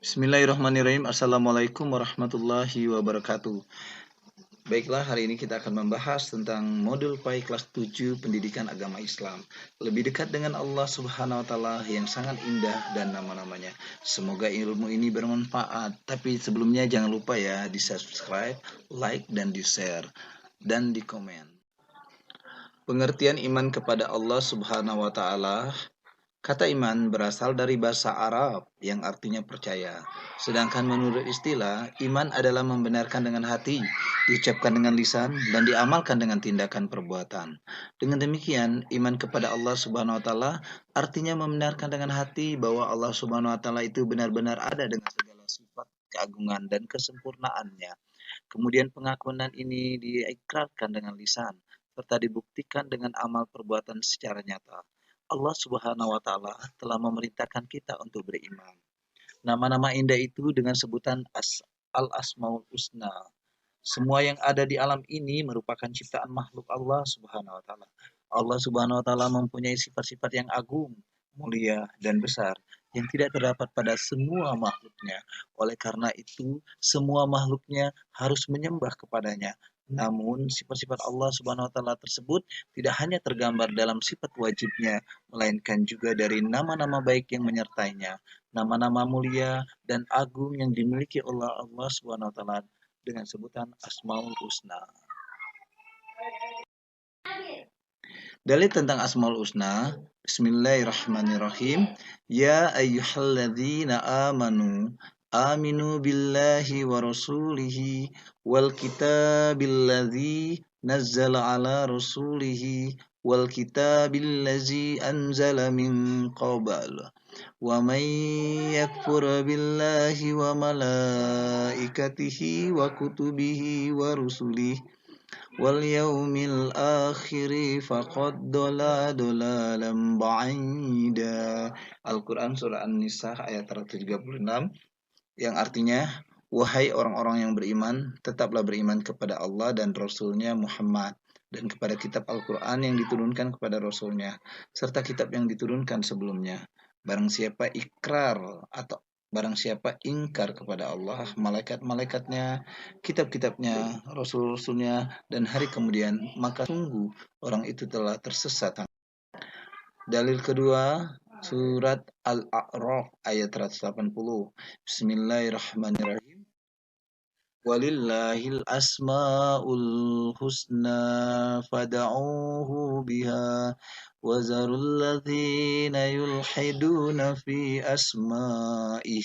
Bismillahirrahmanirrahim. Assalamualaikum warahmatullahi wabarakatuh. Baiklah, hari ini kita akan membahas tentang modul PAI kelas 7 Pendidikan Agama Islam. Lebih dekat dengan Allah Subhanahu wa taala yang sangat indah dan nama-namanya. Semoga ilmu ini bermanfaat. Tapi sebelumnya jangan lupa ya di-subscribe, like dan di-share dan di komen. Pengertian iman kepada Allah Subhanahu wa taala. Kata iman berasal dari bahasa Arab yang artinya percaya. Sedangkan menurut istilah, iman adalah membenarkan dengan hati, diucapkan dengan lisan, dan diamalkan dengan tindakan perbuatan. Dengan demikian, iman kepada Allah Subhanahu wa taala artinya membenarkan dengan hati bahwa Allah Subhanahu wa taala itu benar-benar ada dengan segala sifat keagungan dan kesempurnaannya. Kemudian pengakuan ini diikrarkan dengan lisan serta dibuktikan dengan amal perbuatan secara nyata. Allah Subhanahu wa taala telah memerintahkan kita untuk beriman. Nama-nama indah itu dengan sebutan Al-Asmaul Husna. Semua yang ada di alam ini merupakan ciptaan makhluk Allah Subhanahu wa taala. Allah Subhanahu wa taala mempunyai sifat-sifat yang agung, mulia, dan besar yang tidak terdapat pada semua makhluknya. Oleh karena itu, semua makhluknya harus menyembah kepadanya. Namun, sifat-sifat Allah Subhanahu wa taala tersebut tidak hanya tergambar dalam sifat wajibnya, melainkan juga dari nama-nama baik yang menyertainya, nama-nama mulia dan agung yang dimiliki oleh Allah Subhanahu wa taala dengan sebutan Asmaul Husna. Dalil tentang Asmaul Husna, Bismillahirrahmanirrahim. Ya ayyuhalladzina amanu aminu billahi wa rasulihi wal kitabil ladzi nazzala ala rasulihi wal kitabil ladzi anzala min qabl. Wa may yakfur billahi wa malaikatihi wa kutubihi wa rusulihi wal yaumil akhiri faqad dolalam ba'ida. Al-Quran Surah An-Nisa ayat 136 yang artinya, wahai orang-orang yang beriman, tetaplah beriman kepada Allah dan Rasulnya Muhammad, dan kepada kitab Al-Quran yang diturunkan kepada Rasulnya, serta kitab yang diturunkan sebelumnya. Barang siapa barang siapa ingkar kepada Allah, malaikat-malaikatnya, kitab-kitabnya, rasul-rasulnya, dan hari kemudian, maka sungguh orang itu telah tersesat. Dalil kedua, surat Al-A'raf ayat 180. Bismillahirrahmanirrahim. Walillahil asmaul husna fad'uuhu biha wa zarul ladzina yulhiduna fi asma'ih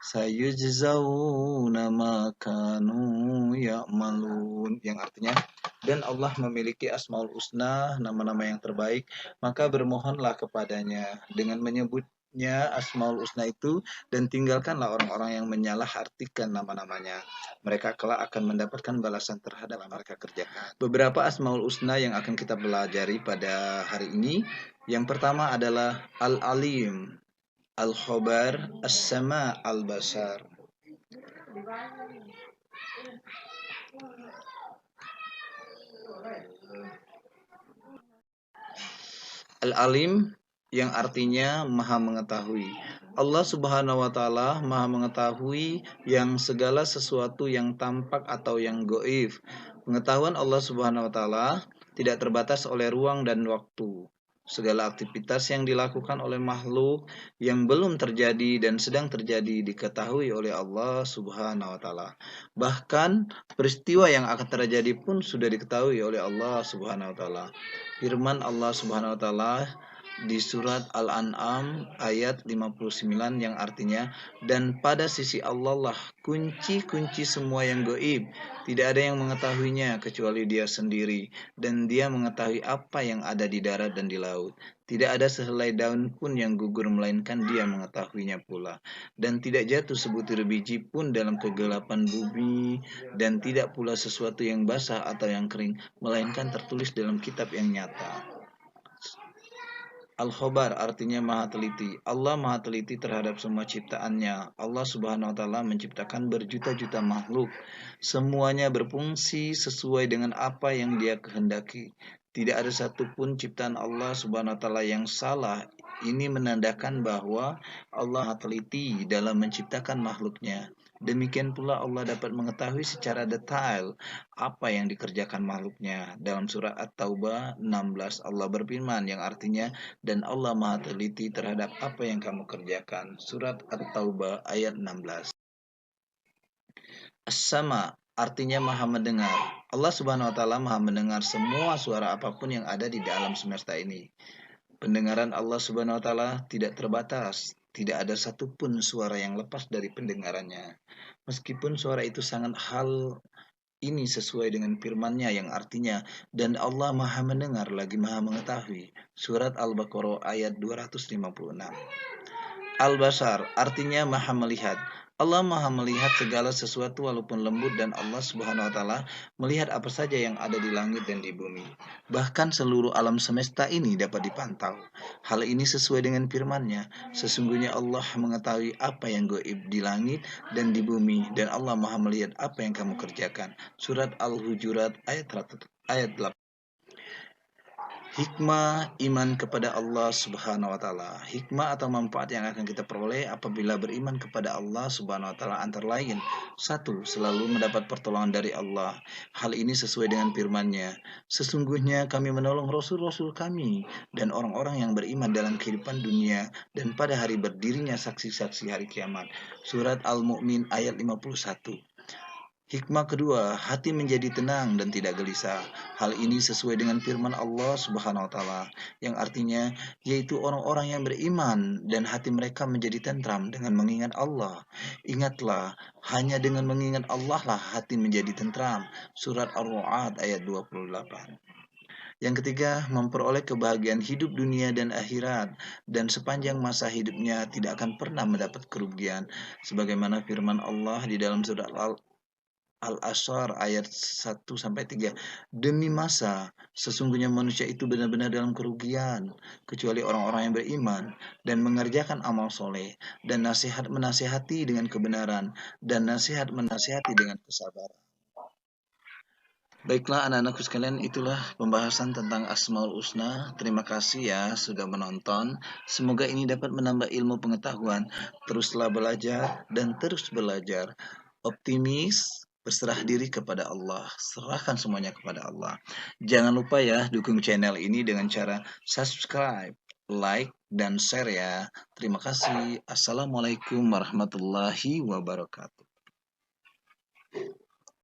sayujzauna ma kanu ya'malun, yang artinya, dan Allah memiliki Asmaul Husna, nama-nama yang terbaik, maka bermohonlah kepadanya dengan menyebutnya Asmaul Husna itu, dan tinggalkanlah orang-orang yang menyalahartikan nama-namanya. Mereka kelak akan mendapatkan balasan terhadap yang mereka kerjakan. Beberapa Asmaul Husna yang akan kita pelajari pada hari ini. Yang pertama adalah Al-Alim, Al-Khobar, As-Sama, Al-Basar. Al-Alim yang artinya maha mengetahui. Allah Subhanahu wa taala maha mengetahui yang segala sesuatu yang tampak atau yang gaib. Pengetahuan Allah Subhanahu wa taala tidak terbatas oleh ruang dan waktu. Segala aktivitas yang dilakukan oleh makhluk yang belum terjadi dan sedang terjadi diketahui oleh Allah Subhanahu wa taala. Bahkan peristiwa yang akan terjadi pun sudah diketahui oleh Allah Subhanahu wa taala. Firman Allah Subhanahu wa taala di surat Al-An'am ayat 59 yang artinya, dan pada sisi Allah lah kunci-kunci semua yang gaib, tidak ada yang mengetahuinya kecuali Dia sendiri, dan Dia mengetahui apa yang ada di darat dan di laut. Tidak ada sehelai daun pun yang gugur melainkan Dia mengetahuinya pula, dan tidak jatuh sebutir biji pun dalam kegelapan bumi, dan tidak pula sesuatu yang basah atau yang kering melainkan tertulis dalam kitab yang nyata. Al-Khobar artinya maha teliti. Allah maha teliti terhadap semua ciptaannya. Allah Subhanahu wa taala menciptakan berjuta-juta makhluk. Semuanya berfungsi sesuai dengan apa yang Dia kehendaki. Tidak ada satupun ciptaan Allah Subhanahu wa taala yang salah. Ini menandakan bahwa Allah teliti dalam menciptakan makhluknya. Demikian pula Allah dapat mengetahui secara detail apa yang dikerjakan makhluknya. Dalam surat At-Taubah 16 Allah berfirman yang artinya dan Allah Maha teliti terhadap apa yang kamu kerjakan. Surat At-Taubah ayat 16. As-sama artinya maha mendengar. Allah Subhanahu wa taala maha mendengar semua suara apapun yang ada di dalam semesta ini. Pendengaran Allah Subhanahu wa taala tidak terbatas. Tidak ada satupun suara yang lepas dari pendengarannya. Meskipun suara itu sangat hal ini sesuai dengan firman-Nya yang artinya dan Allah Maha mendengar lagi Maha mengetahui. Surat Al-Baqarah ayat 256. Al-Basar artinya Maha melihat. Allah Maha melihat segala sesuatu walaupun lembut dan Allah Subhanahu wa taala melihat apa saja yang ada di langit dan di bumi. Bahkan seluruh alam semesta ini dapat dipantau. Hal ini sesuai dengan firman-Nya. Sesungguhnya Allah mengetahui apa yang gaib di langit dan di bumi dan Allah Maha melihat apa yang kamu kerjakan. Surat Al-Hujurat ayat 8. Hikmah iman kepada Allah Subhanahu wa taala. Hikmah atau manfaat yang akan kita peroleh apabila beriman kepada Allah Subhanahu wa taala antara lain: 1. Selalu mendapat pertolongan dari Allah. Hal ini sesuai dengan firman-Nya. Sesungguhnya kami menolong rasul-rasul kami dan orang-orang yang beriman dalam kehidupan dunia dan pada hari berdirinya saksi-saksi hari kiamat. Surat Al-Mu'min ayat 51. Hikmah kedua, hati menjadi tenang dan tidak gelisah. Hal ini sesuai dengan firman Allah Subhanahu wa taala yang artinya yaitu orang-orang yang beriman dan hati mereka menjadi tentram dengan mengingat Allah. Ingatlah, hanya dengan mengingat Allah lah hati menjadi tentram. Surat Ar-Ra'd ayat 28. Yang ketiga, memperoleh kebahagiaan hidup dunia dan akhirat dan sepanjang masa hidupnya tidak akan pernah mendapat kerugian sebagaimana firman Allah di dalam surat Al-Asr ayat 1-3. Demi masa, sesungguhnya manusia itu benar-benar dalam kerugian, kecuali orang-orang yang beriman dan mengerjakan amal soleh, dan nasihat menasihati dengan kebenaran, dan nasihat menasihati dengan kesabaran. Baiklah anak-anakku sekalian, itulah pembahasan tentang Asmaul Husna. Terima kasih ya sudah menonton. Semoga ini dapat menambah ilmu pengetahuan. Teruslah belajar dan terus belajar. Optimis, berserah diri kepada Allah, serahkan semuanya kepada Allah. Jangan lupa ya dukung channel ini dengan cara subscribe, like, dan share ya. Terima kasih. Assalamualaikum warahmatullahi wabarakatuh.